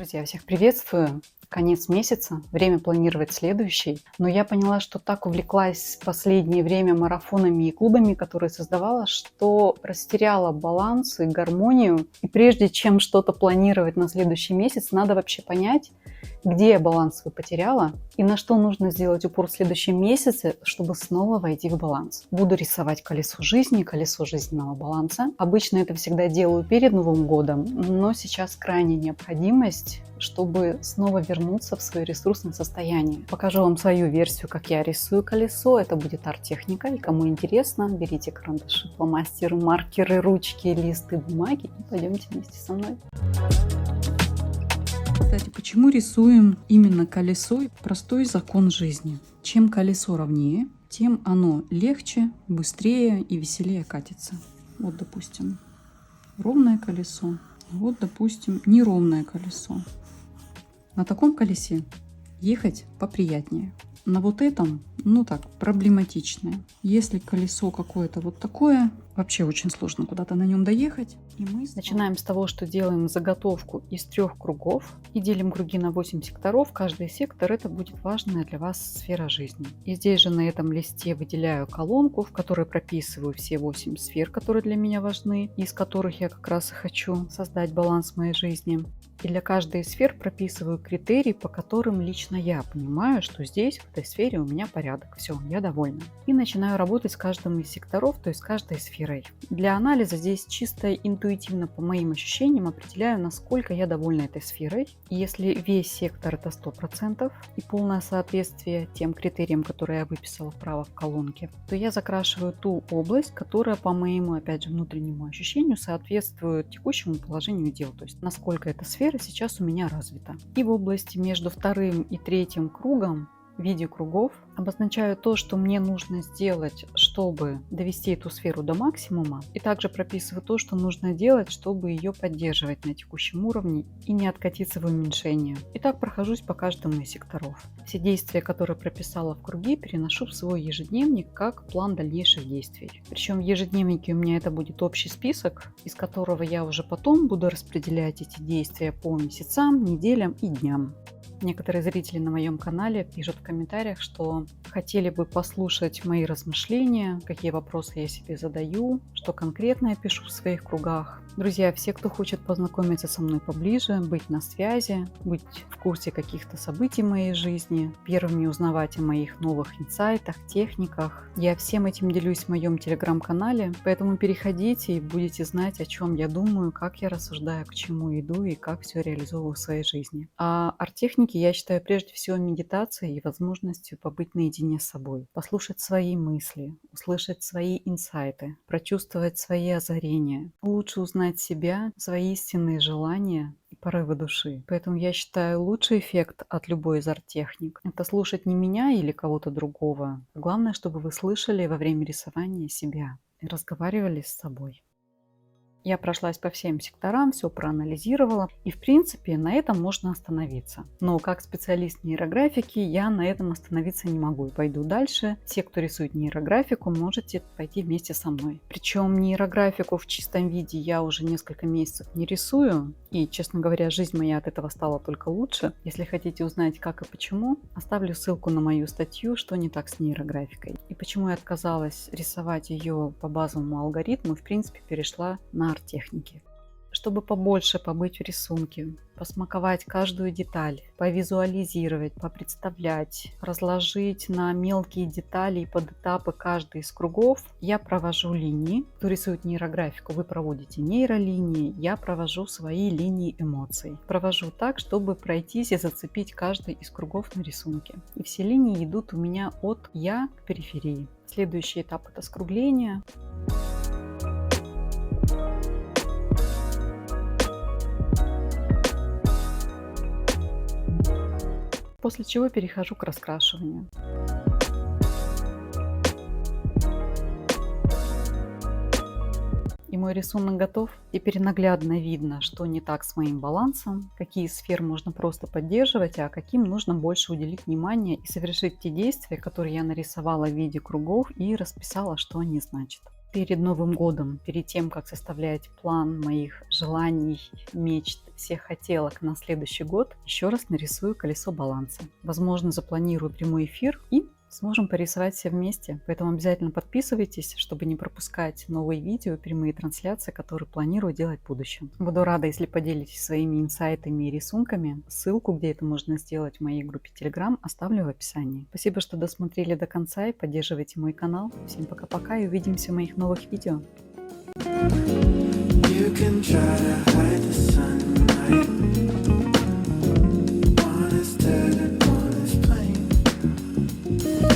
Друзья, всех приветствую! Конец месяца, время планировать следующий. Но я поняла, что так увлеклась в последнее время марафонами и клубами, которые создавала, что растеряла баланс и гармонию. И прежде чем что-то планировать на следующий месяц, надо вообще понять, где я баланс свой потеряла и на что нужно сделать упор в следующем месяце, чтобы снова войти в баланс. Буду рисовать колесо жизни, колесо жизненного баланса. Обычно это всегда делаю перед Новым годом, но сейчас крайняя необходимость, чтобы снова вернуться в свое ресурсное состояние. Покажу вам свою версию, как я рисую колесо. Это будет арт-техника. И кому интересно, берите карандаши, фломастеры, маркеры, ручки, листы, бумаги и пойдемте вместе со мной. Кстати, почему рисуем именно колесо? Простой закон жизни. Чем колесо ровнее, тем оно легче, быстрее и веселее катится. Вот, допустим, ровное колесо. Вот, допустим, неровное колесо. На таком колесе ехать поприятнее. На вот этом, проблематичное. Если колесо какое-то вот такое, вообще очень сложно куда-то на нем доехать. И мы начинаем с того, что делаем заготовку из 3 кругов и делим круги на 8 секторов. Каждый сектор — это будет важная для вас сфера жизни. И здесь же на этом листе выделяю колонку, в которой прописываю все 8 сфер, которые для меня важны, из которых я как раз и хочу создать баланс в моей жизни. И для каждой из сфер прописываю критерии, по которым лично я понимаю, что здесь, в этой сфере, у меня порядок. Все, я довольна. И начинаю работать с каждым из секторов, то есть с каждой сферой. Для анализа здесь чисто интуитивно, по моим ощущениям, определяю, насколько я довольна этой сферой. И если весь сектор — это 100% и полное соответствие тем критериям, которые я выписала вправо в колонке, то я закрашиваю ту область, которая, по моему, опять же, внутреннему ощущению, соответствует текущему положению дел. То есть насколько эта сфера сейчас у меня развита. И в области между 2-м и 3-м кругом в виде кругов обозначаю то, что мне нужно сделать, чтобы довести эту сферу до максимума, и также прописываю то, что нужно делать, чтобы ее поддерживать на текущем уровне и не откатиться в уменьшение. И так прохожусь по каждому из секторов. Все действия, которые прописала в круги, переношу в свой ежедневник как план дальнейших действий. Причем в ежедневнике у меня это будет общий список, из которого я уже потом буду распределять эти действия по месяцам, неделям и дням. Некоторые зрители на моем канале пишут в комментариях, что хотели бы послушать мои размышления, какие вопросы я себе задаю, что конкретно я пишу в своих кругах. Друзья, все, кто хочет познакомиться со мной поближе, быть на связи, быть в курсе каких-то событий в моей жизни, первыми узнавать о моих новых инсайтах, техниках, я всем этим делюсь в моем телеграм-канале, поэтому переходите и будете знать, о чем я думаю, как я рассуждаю, к чему иду и как все реализовываю в своей жизни. А арт-техники я считаю прежде всего медитацией и возможностью побыть наедине с собой, послушать свои мысли, услышать свои инсайты, прочувствовать свои озарения, лучше узнать себя, свои истинные желания и порывы души. Поэтому я считаю, лучший эффект от любой из арт-техник — это слушать не меня или кого-то другого. Главное, чтобы вы слышали во время рисования себя и разговаривали с собой. Я прошлась по всем секторам, все проанализировала, и в принципе на этом можно остановиться. Но как специалист нейрографики я на этом остановиться не могу и пойду дальше. Те, кто рисует нейрографику, можете пойти вместе со мной. Причем нейрографику в чистом виде я уже несколько месяцев не рисую, и, честно говоря, жизнь моя от этого стала только лучше. Если хотите узнать, как и почему, оставлю ссылку на мою статью «Что не так с нейрографикой» и почему я отказалась рисовать ее по базовому алгоритму и в принципе перешла на арт-техники. Чтобы побольше побыть в рисунке, посмаковать каждую деталь, повизуализировать, попредставлять, разложить на мелкие детали и подэтапы каждый из кругов, я провожу линии. Кто рисует нейрографику, вы проводите нейролинии, я провожу свои линии эмоций. Провожу так, чтобы пройтись и зацепить каждый из кругов на рисунке. И все линии идут у меня от «я» к периферии. Следующий этап — это скругление. После чего перехожу к раскрашиванию. И мой рисунок готов. Теперь наглядно видно, что не так с моим балансом, какие сферы можно просто поддерживать, а каким нужно больше уделить внимание и совершить те действия, которые я нарисовала в виде кругов и расписала, что они значат. Перед Новым годом, перед тем, как составлять план моих желаний, мечт, всех хотелок на следующий год, еще раз нарисую колесо баланса. Возможно, запланирую прямой эфир и сможем порисовать все вместе. Поэтому обязательно подписывайтесь, чтобы не пропускать новые видео, прямые трансляции, которые планирую делать в будущем. Буду рада, если поделитесь своими инсайтами и рисунками. Ссылку, где это можно сделать, в моей группе Telegram, оставлю в описании. Спасибо, что досмотрели до конца и поддерживайте мой канал. Всем пока-пока и увидимся в моих новых видео. You can try to